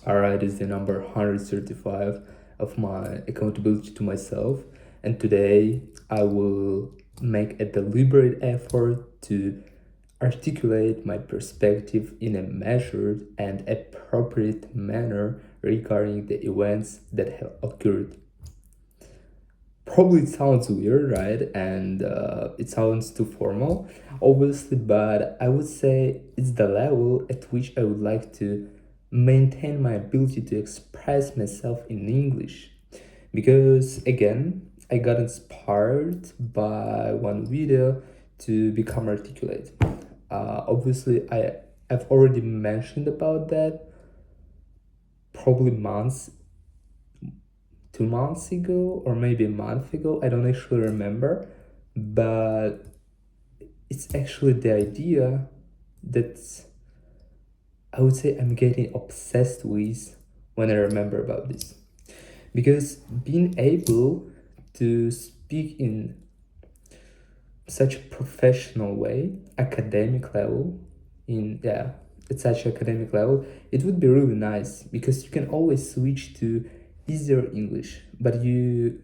Alright, is the number 135 of my accountability to myself, and today I will make a deliberate effort to articulate my perspective in a measured and appropriate manner regarding the events that have occurred. Probably it sounds weird, right? And it sounds too formal, obviously, but I would say it's the level at which I would like to maintain my ability to express myself in English. Because again, I got inspired by one video to become articulate. Obviously, I've already mentioned about that probably 2 months ago, or maybe a month ago. I don't actually remember, but it's actually the idea that I would say I'm getting obsessed with when I remember about this. Because being able to speak in such a professional way, academic level, in yeah, at such academic level, it would be really nice because you can always switch to easier English, but you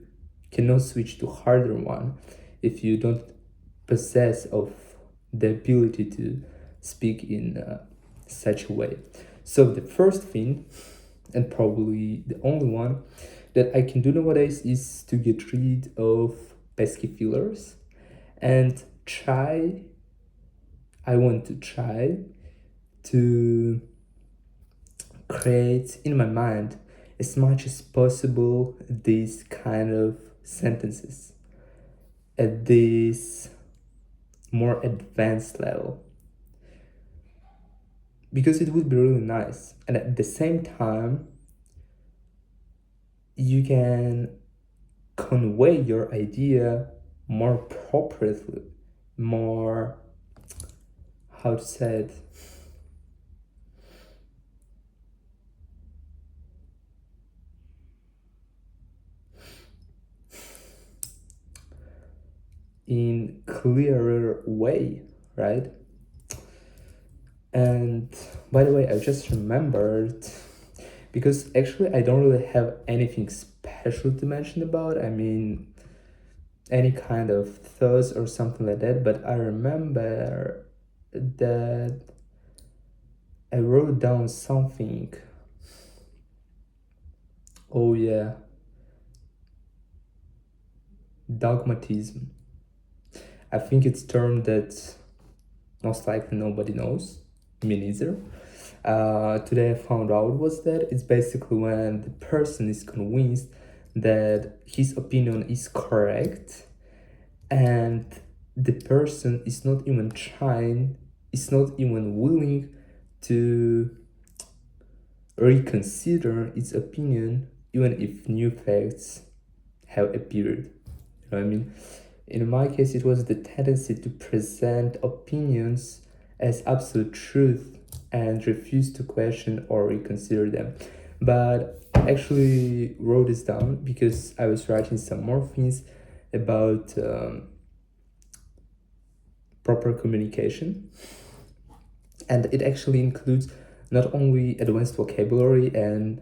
cannot switch to harder one if you don't possess of the ability to speak in such a way. So the first thing, and probably the only one that I can do nowadays, is to get rid of pesky fillers and I want to try to create in my mind as much as possible these kind of sentences at this more advanced level, because it would be really nice, and at the same time you can convey your idea more appropriately, more, how to say it, in clearer way, right? And by the way, I just remembered, because actually I don't really have anything special to mention about. I mean, any kind of thoughts or something like that, but I remember that I wrote down something. Oh yeah, dogmatism. I think it's a term that most likely nobody knows, me neither. Today I found out was that it's basically when the person is convinced that his opinion is correct, and the person is not even trying, is not even willing to reconsider its opinion, even if new facts have appeared. You know what I mean? In my case, it was the tendency to present opinions as absolute truth and refuse to question or reconsider them. But I actually wrote this down because I was writing some more things about proper communication, and it actually includes not only advanced vocabulary and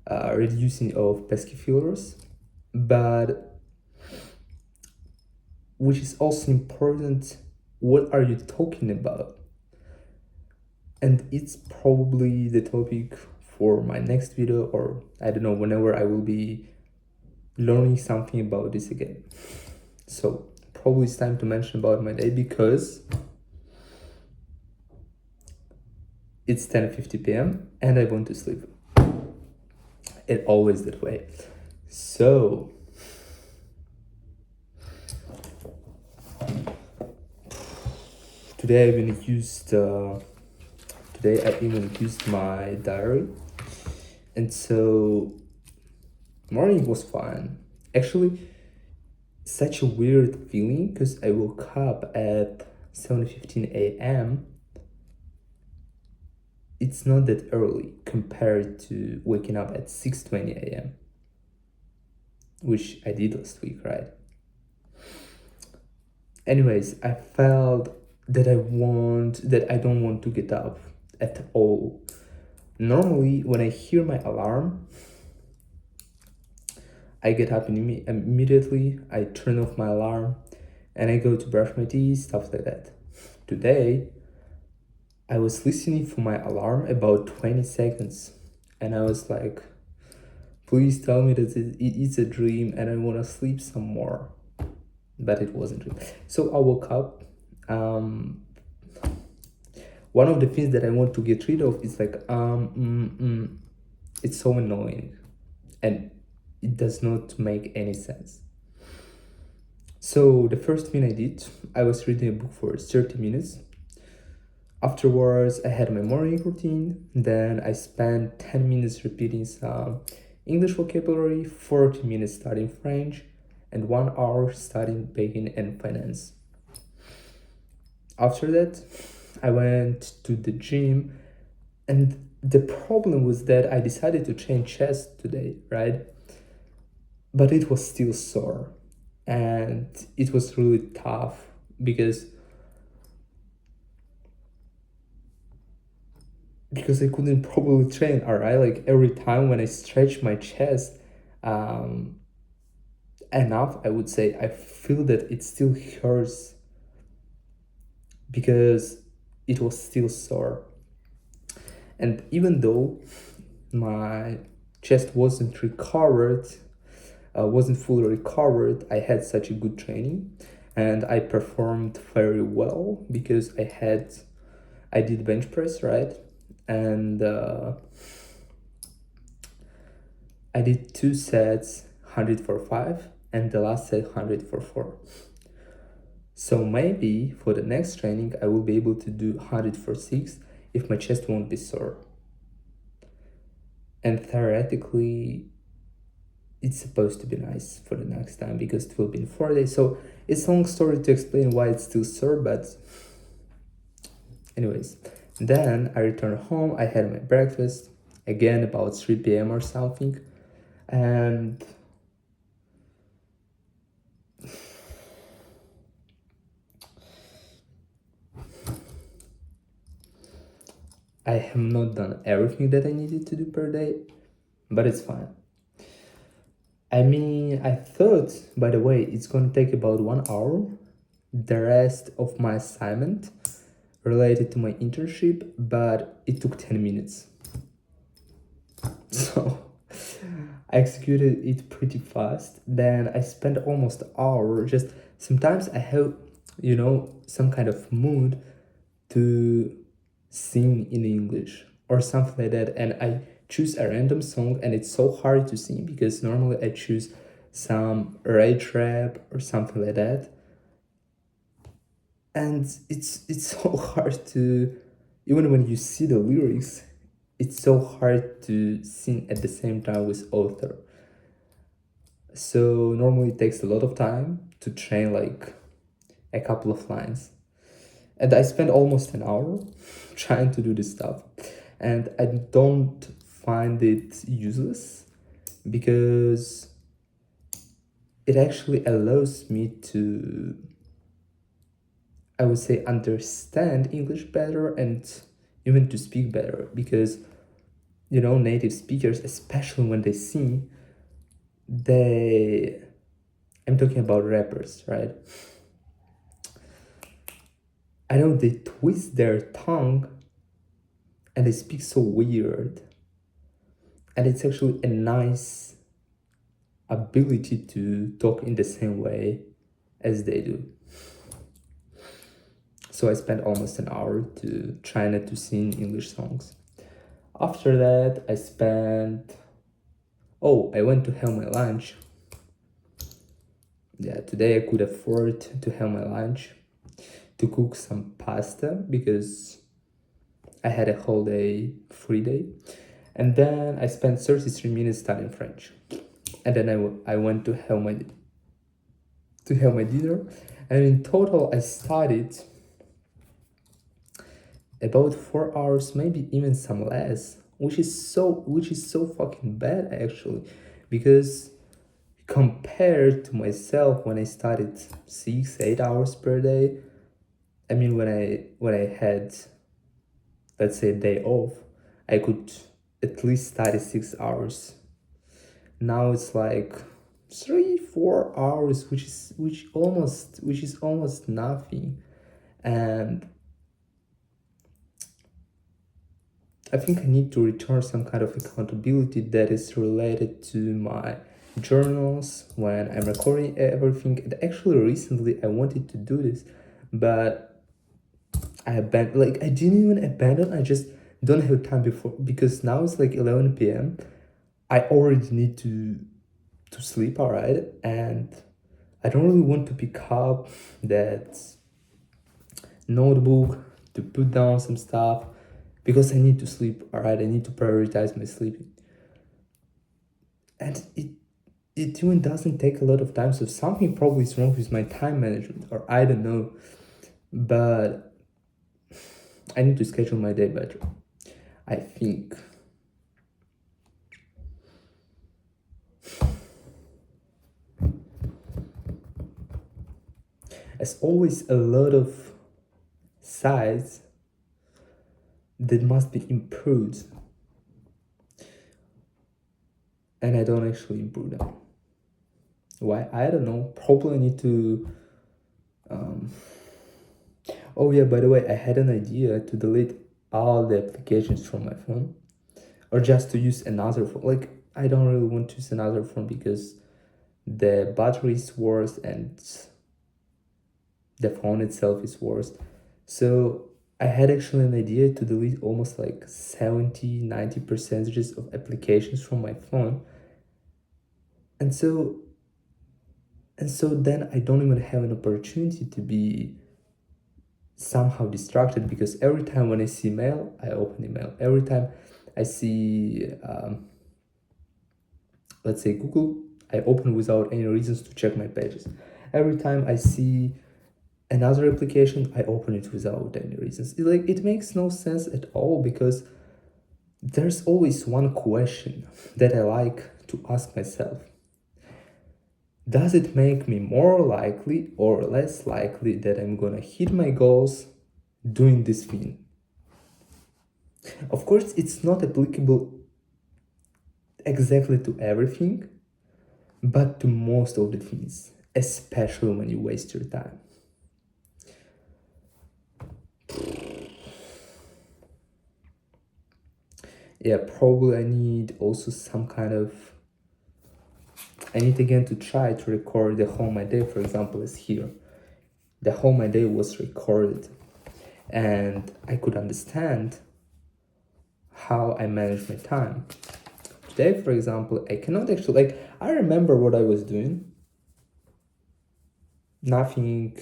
reducing of pesky fillers, but which is also important, what are you talking about? And it's probably the topic for my next video, or I don't know, whenever I will be learning something about this again. So probably it's time to mention about my day, because it's 10:50 p.m. and I want to sleep. It always that way. So today I even used my diary, and so morning was fine. Actually, such a weird feeling, because I woke up at 7:15 a.m. It's not that early compared to waking up at 6:20 a.m., which I did last week, right? Anyways, I felt that I don't want to get up at all. Normally, when I hear my alarm, I get up immediately, I turn off my alarm, and I go to brush my teeth, stuff like that. Today, I was listening for my alarm about 20 seconds, and I was like, please tell me that it's a dream and I want to sleep some more. But it wasn't a dream. So I woke up. One of the things that I want to get rid of is like, it's so annoying and it does not make any sense. So the first thing I did, I was reading a book for 30 minutes. Afterwards, I had my morning routine. Then I spent 10 minutes repeating some English vocabulary, 40 minutes studying French, and 1 hour studying baking and finance. After that, I went to the gym, and the problem was that I decided to train chest today, right? But it was still sore, and it was really tough because I couldn't properly train, all right? Like every time when I stretch my chest enough, I would say I feel that it still hurts because it was still sore. And even though my chest wasn't fully recovered, I had such a good training and I performed very well because I did bench press, right? And I did 2 sets, 100 for 5, and the last set 100 for 4. So maybe for the next training, I will be able to do 100 for 6 if my chest won't be sore. And theoretically, it's supposed to be nice for the next time because it will be in 4 days. So it's a long story to explain why it's still sore, but anyways. Then I returned home, I had my breakfast, again about 3 p.m. or something, and I have not done everything that I needed to do per day, but it's fine. I mean, I thought, by the way, it's gonna take about 1 hour. The rest of my assignment related to my internship, but it took 10 minutes. So I executed it pretty fast. Then I spent almost an hour. Just sometimes I have, some kind of mood to sing in English or something like that. And I choose a random song, and it's so hard to sing because normally I choose some rage rap or something like that. And it's so hard to, even when you see the lyrics, it's so hard to sing at the same time with author. So normally it takes a lot of time to train like a couple of lines. And I spent almost an hour trying to do this stuff. And I don't find it useless because it actually allows me to, I would say, understand English better and even to speak better because, native speakers, especially when they sing, I'm talking about rappers, right? I know they twist their tongue and they speak so weird. And it's actually a nice ability to talk in the same way as they do. So I spent almost an hour to try not to sing English songs. After that, I went to have my lunch. Yeah, today I could afford to have my lunch, to cook some pasta because I had a whole day, free day. And then I spent 33 minutes studying French. And then I went to have my dinner. And in total, I studied about 4 hours, maybe even some less, which is so fucking bad actually, because compared to myself when I studied 6-8 hours per day, I mean when I had, let's say, a day off, I could at least 36 hours. Now it's like 3 4 hours, which is almost nothing. And I think I need to return some kind of accountability that is related to my journals when I'm recording everything. And actually, recently I wanted to do this, but I didn't even abandon. I just don't have time before, because now it's like 11 p.m. I already need to sleep, alright, and I don't really want to pick up that notebook to put down some stuff, because I need to sleep, alright. I need to prioritize my sleeping, and it even doesn't take a lot of time. So something probably is wrong with my time management, or I don't know, but I need to schedule my day better, I think. As always, a lot of sides that must be improved, and I don't actually improve them. Why? I don't know. Probably I need to. Oh yeah, by the way, I had an idea to delete all the applications from my phone, or just to use another phone. Like, I don't really want to use another phone because the battery is worse and the phone itself is worse. So I had actually an idea to delete almost like 70-90% of applications from my phone. And so then I don't even have an opportunity to be somehow distracted, because every time when I see mail, I open email. Every time I see, let's say, Google, I open without any reasons to check my pages. Every time I see another application, I open it without any reasons. It makes no sense at all, because there's always one question that I like to ask myself. Does it make me more likely or less likely that I'm gonna hit my goals doing this thing? Of course, it's not applicable exactly to everything, but to most of the things, especially when you waste your time. Yeah, probably I need also some kind of. I need again to try to record the whole my day, for example, is here. The whole my day was recorded, and I could understand how I manage my time. Today, for example, I cannot actually, I remember what I was doing. Nothing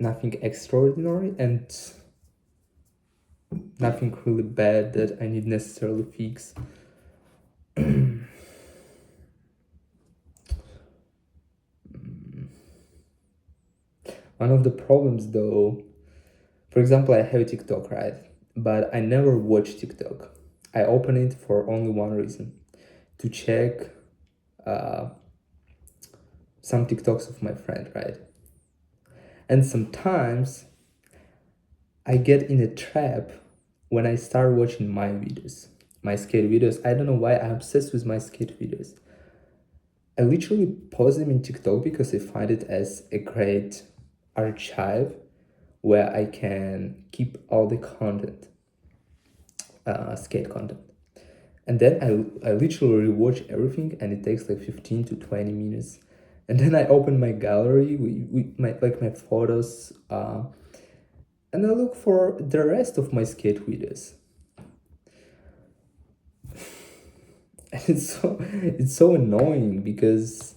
extraordinary, and nothing really bad that I need necessarily fix. One of the problems, though, for example, I have TikTok, right? But I never watch TikTok. I open it for only one reason: to check some TikToks of my friend, right? And sometimes I get in a trap when I start watching my videos, my skate videos. I don't know why I'm obsessed with my skate videos. I literally pause them in TikTok because I find it as a great archive where I can keep all the content, skate content. And then I literally rewatch everything, and it takes like 15 to 20 minutes. And then I open my gallery with my photos, and I look for the rest of my skate videos. And it's so annoying, because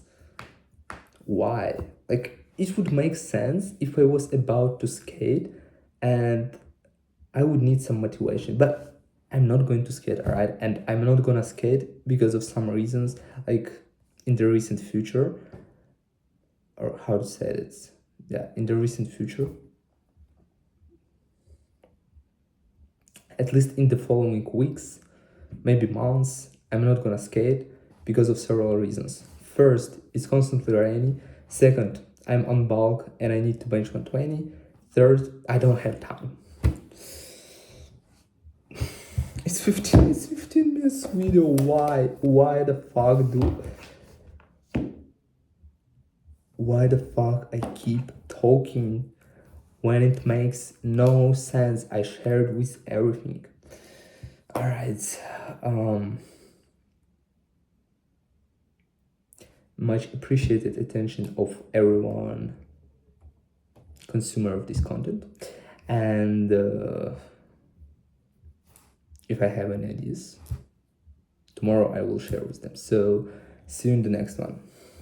why? Like, it would make sense if I was about to skate and I would need some motivation, but I'm not going to skate, all right? And I'm not gonna skate because of some reasons, like in the recent future, or how to say it? Yeah, in the recent future. At least in the following weeks, maybe months, I'm not gonna skate because of several reasons. First, it's constantly rainy. Second, I'm on bulk and I need to bench 120. Third, I don't have time. It's 15 minutes video. Why the fuck I keep talking when it makes no sense? I shared with everything. All right. Much appreciated attention of everyone consumer of this content, and if I have any ideas tomorrow, I will share with them. So see you in the next one.